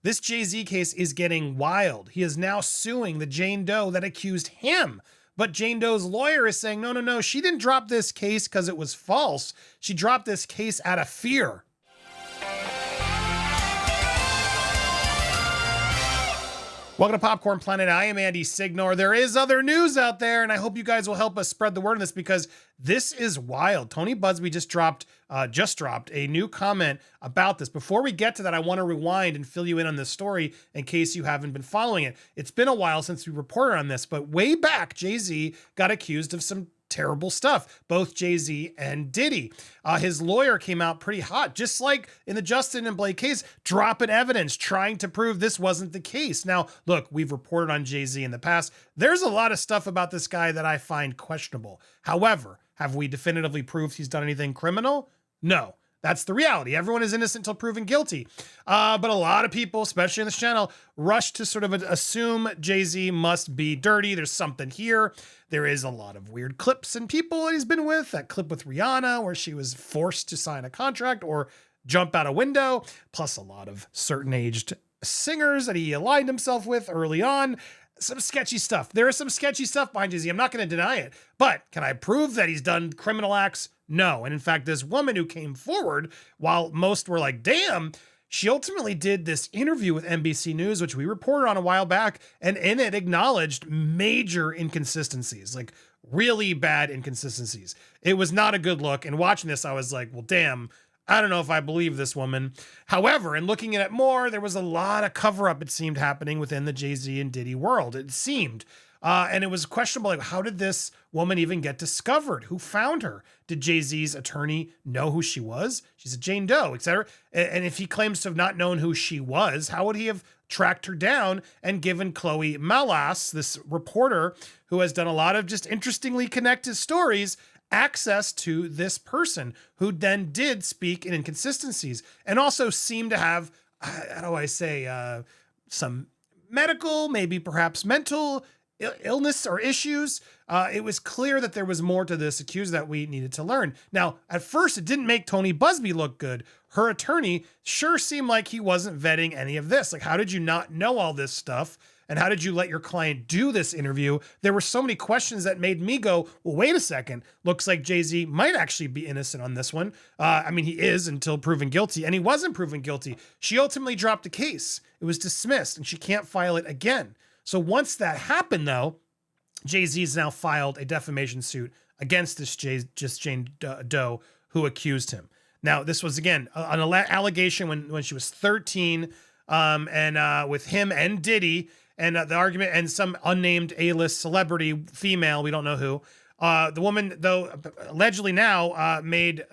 This Jay-Z case is getting wild. He is now suing the Jane Doe that accused him. But Jane Doe's lawyer is saying, no, no, no, she didn't drop this case because it was false. She dropped this case out of fear. Welcome to Popcorn Planet. I am Andy Signore. There is other news out there, and I hope you guys will help us spread the word on this because this is wild. Tony Buzbee just dropped a new comment about this. Before we get to that, I want to rewind and fill you in on this story in case you haven't been following it. It's been a while since we reported on this, but way back, Jay-Z got accused of some terrible stuff, both Jay-Z and Diddy. His lawyer came out pretty hot, just like in the Justin and Blake case, dropping evidence, trying to prove this wasn't the case. Now, look, we've reported on Jay-Z in the past. There's a lot of stuff about this guy that I find questionable. However, have we definitively proved he's done anything criminal? No. That's the reality. Everyone is innocent until proven guilty. But a lot of people, especially in this channel, rush to sort of assume Jay-Z must be dirty. There's something here. There is a lot of weird clips and people that he's been with. That clip with Rihanna where she was forced to sign a contract or jump out a window, plus a lot of certain aged singers that he aligned himself with early on. Some sketchy stuff. There is some sketchy stuff behind Jay-Z. I'm not going to deny it. But can I prove that he's done criminal acts? No. And in fact, this woman who came forward, while most were like, damn, she ultimately did this interview with NBC News, which we reported on a while back, and in it acknowledged major inconsistencies, like really bad inconsistencies. It was not a good look. And watching this, I was like, well, damn, I don't know if I believe this woman. However, in looking at it more, there was a lot of cover-up, it seemed, happening within the Jay-Z and Diddy world. It seemed. And it was questionable, like, how did this woman even get discovered? Who found her? Did Jay-Z's attorney know who she was? She's a Jane Doe, etc. And if he claims to have not known who she was, how would he have tracked her down and given Chloe Malas, this reporter who has done a lot of just interestingly connected stories, access to this person who then did speak in inconsistencies and also seemed to have, how do I say, some medical, maybe perhaps mental illness or issues. It was clear that there was more to this accused that we needed to learn. Now, at first, it didn't make Tony Buzbee look good. Her attorney sure seemed like he wasn't vetting any of this. Like, how did you not know all this stuff? And how did you let your client do this interview? There were so many questions that made me go, well, wait a second. Looks like Jay-Z might actually be innocent on this one. I mean, he is until proven guilty, and he wasn't proven guilty. She ultimately dropped the case. It was dismissed, and she can't file it again. So once that happened, though, Jay-Z's now filed a defamation suit against this Jane Doe who accused him. Now, this was, again, an allegation when she was 13, and with him and Diddy, and the argument, and some unnamed A-list celebrity female, we don't know who. The woman, though, allegedly now made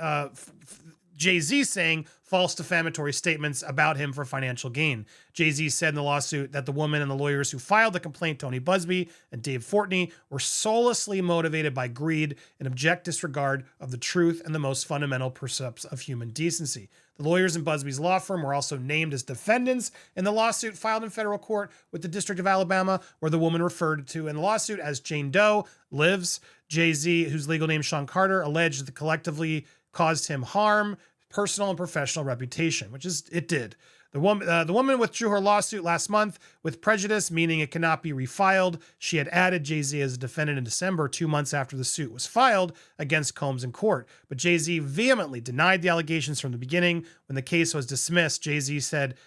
Jay-Z saying false defamatory statements about him for financial gain. Jay-Z said in the lawsuit that the woman and the lawyers who filed the complaint, Tony Buzbee and Dave Fortney, were soullessly motivated by greed and abject disregard of the truth and the most fundamental precepts of human decency. The lawyers in Buzbee's law firm were also named as defendants in the lawsuit filed in federal court with the District of Alabama, where the woman referred to in the lawsuit as Jane Doe lives. Jay-Z, whose legal name is Shawn Carter, alleged that collectively caused him harm, personal and professional reputation, which is, it did. The woman withdrew her lawsuit last month with prejudice, meaning it cannot be refiled. She had added Jay-Z as a defendant in December, 2 months after the suit was filed against Combs in court. But Jay-Z vehemently denied the allegations from the beginning. When the case was dismissed, Jay-Z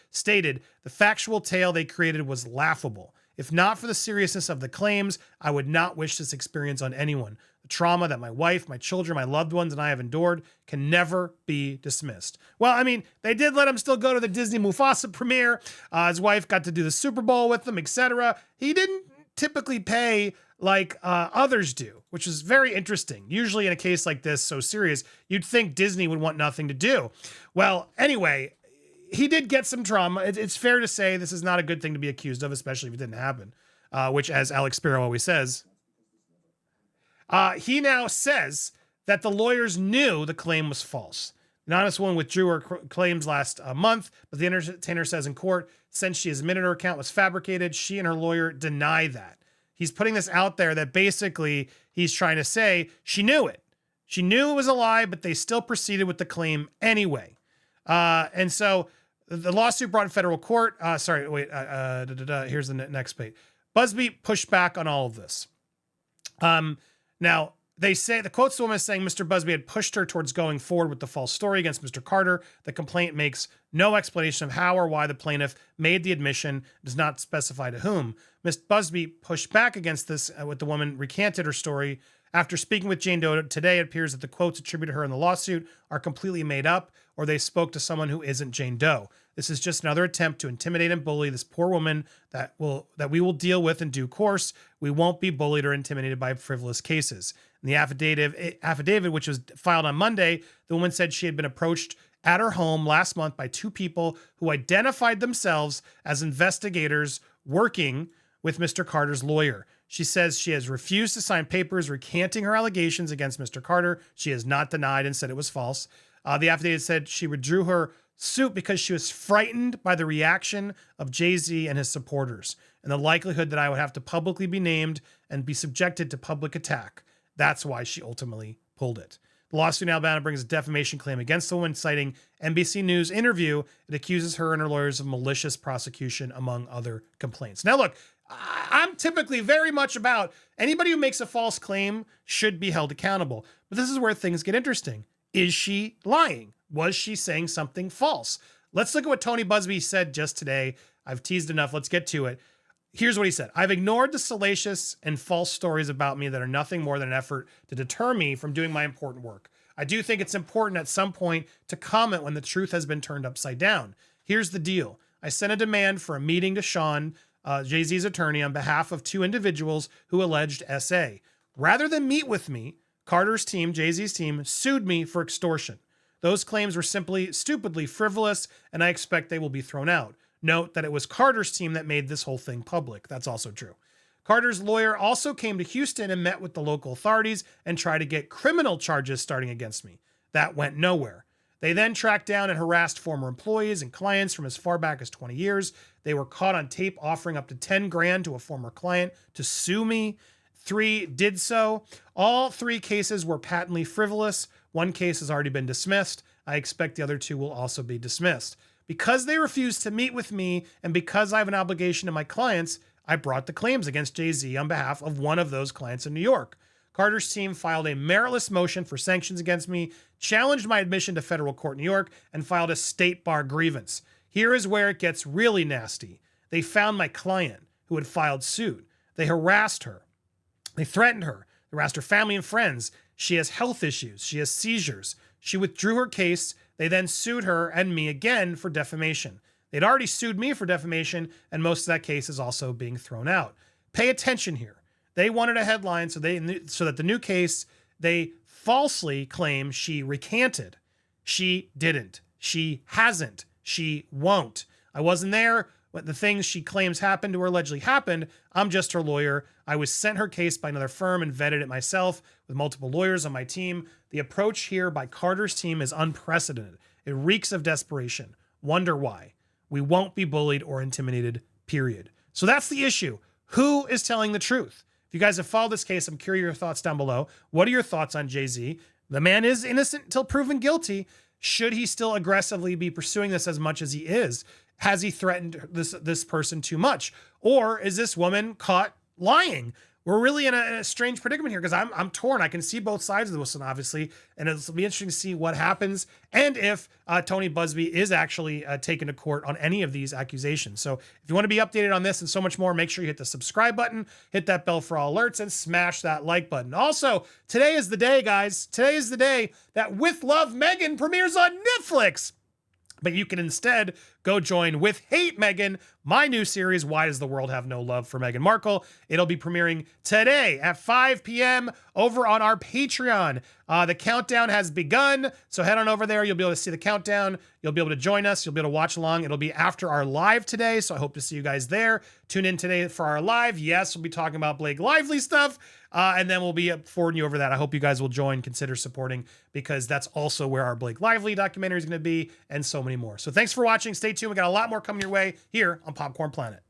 stated, the factual tale they created was laughable. If not for the seriousness of the claims, I would not wish this experience on anyone. The trauma that my wife, my children, my loved ones, and I have endured can never be dismissed. Well, I mean, they did let him still go to the Disney Mufasa premiere. His wife got to do the Super Bowl with him, etc. He didn't typically pay like others do, which is very interesting. Usually in a case like this, so serious, you'd think Disney would want nothing to do. Well, anyway, he did get some trauma. It's fair to say this is not a good thing to be accused of, especially if it didn't happen, which, as Alex Spiro always says, he now says that the lawyers knew the claim was false. The anonymous woman withdrew her claims last month, but the entertainer says in court, since she has admitted her account was fabricated, she and her lawyer deny that. He's putting this out there that basically he's trying to say she knew it. She knew it was a lie, but they still proceeded with the claim anyway. And so The lawsuit brought in federal court. Here's the next page. Busby pushed back on all of this. Now, they say, the quotes the woman is saying Mr. Busby had pushed her towards going forward with the false story against Mr. Carter. The complaint makes no explanation of how or why the plaintiff made the admission, does not specify to whom. Ms. Busby pushed back against this with the woman recanted her story. After speaking with Jane Doe today, it appears that the quotes attributed to her in the lawsuit are completely made up, or they spoke to someone who isn't Jane Doe. This is just another attempt to intimidate and bully this poor woman that we will deal with in due course. We won't be bullied or intimidated by frivolous cases. In the affidavit, which was filed on Monday, the woman said she had been approached at her home last month by two people who identified themselves as investigators working with Mr. Carter's lawyer. She says she has refused to sign papers recanting her allegations against Mr. Carter. She has not denied and said it was false. The affidavit said she withdrew her suit because she was frightened by the reaction of Jay-Z and his supporters and the likelihood that I would have to publicly be named and be subjected to public attack. That's why she ultimately pulled it. The lawsuit in Alabama brings a defamation claim against the woman, citing NBC News interview. It accuses her and her lawyers of malicious prosecution, among other complaints. Now, look, I'm typically very much about anybody who makes a false claim should be held accountable. But this is where things get interesting. Is she lying? Was she saying something false? Let's look at what Tony Busby said just today. I've teased enough. Let's get to it. Here's what he said. I've ignored the salacious and false stories about me that are nothing more than an effort to deter me from doing my important work. I do think it's important at some point to comment when the truth has been turned upside down. Here's the deal. I sent a demand for a meeting to Shawn, Jay-Z's attorney, on behalf of two individuals who alleged SA. Rather than meet with me, Carter's team, Jay-Z's team, sued me for extortion. Those claims were simply stupidly frivolous, and I expect they will be thrown out. Note that it was Carter's team that made this whole thing public. That's also true. Carter's lawyer also came to Houston and met with the local authorities and tried to get criminal charges starting against me. That went nowhere. They then tracked down and harassed former employees and clients from as far back as 20 years. They were caught on tape offering up to 10 grand to a former client to sue me. 3 did so. All 3 cases were patently frivolous. 1 case has already been dismissed. I expect the other 2 will also be dismissed. Because they refused to meet with me and because I have an obligation to my clients, I brought the claims against Jay-Z on behalf of one of those clients in New York. Carter's team filed a meritless motion for sanctions against me, challenged my admission to federal court in New York, and filed a state bar grievance. Here is where it gets really nasty. They found my client who had filed suit. They harassed her. They threatened her. They harassed her family and friends. She has health issues. She has seizures. She withdrew her case. They then sued her and me again for defamation. They'd already sued me for defamation, and most of that case is also being thrown out. Pay attention here. They wanted a headline so that the new case, they falsely claim she recanted. She didn't. She hasn't. She won't. I wasn't there when the things she claims happened or allegedly happened. I'm just her lawyer. I was sent her case by another firm and vetted it myself with multiple lawyers on my team. The approach here by Carter's team is unprecedented. It reeks of desperation. Wonder why. We won't be bullied or intimidated, period. So that's the issue. Who is telling the truth? If you guys have followed this case, I'm curious your thoughts down below. What are your thoughts on Jay-Z? The man is innocent until proven guilty. Should he still aggressively be pursuing this as much as he is? Has he threatened this person too much? Or is this woman caught lying? We're really in a strange predicament here because I'm torn. I can see both sides of this one, obviously, and it'll be interesting to see what happens and if Tony Busby is actually taken to court on any of these accusations. So if you want to be updated on this and so much more, make sure you hit the subscribe button, hit that bell for all alerts, and smash that like button. Also, today is the day, guys. Today is the day that With Love Megan premieres on Netflix. But you can instead go join With Hate Meghan, my new series, Why Does the World Have No Love for Meghan Markle? It'll be premiering today at 5 p.m. over on our Patreon. The countdown has begun, so head on over there. You'll be able to see the countdown. You'll be able to join us. You'll be able to watch along. It'll be after our live today, so I hope to see you guys there. Tune in today for our live. Yes, we'll be talking about Blake Lively stuff, and then we'll be forwarding you over that. I hope you guys will join, consider supporting, because that's also where our Blake Lively documentary is going to be, and so many more. So thanks for watching. Stay tuned. We got a lot more coming your way here on Popcorn Planet.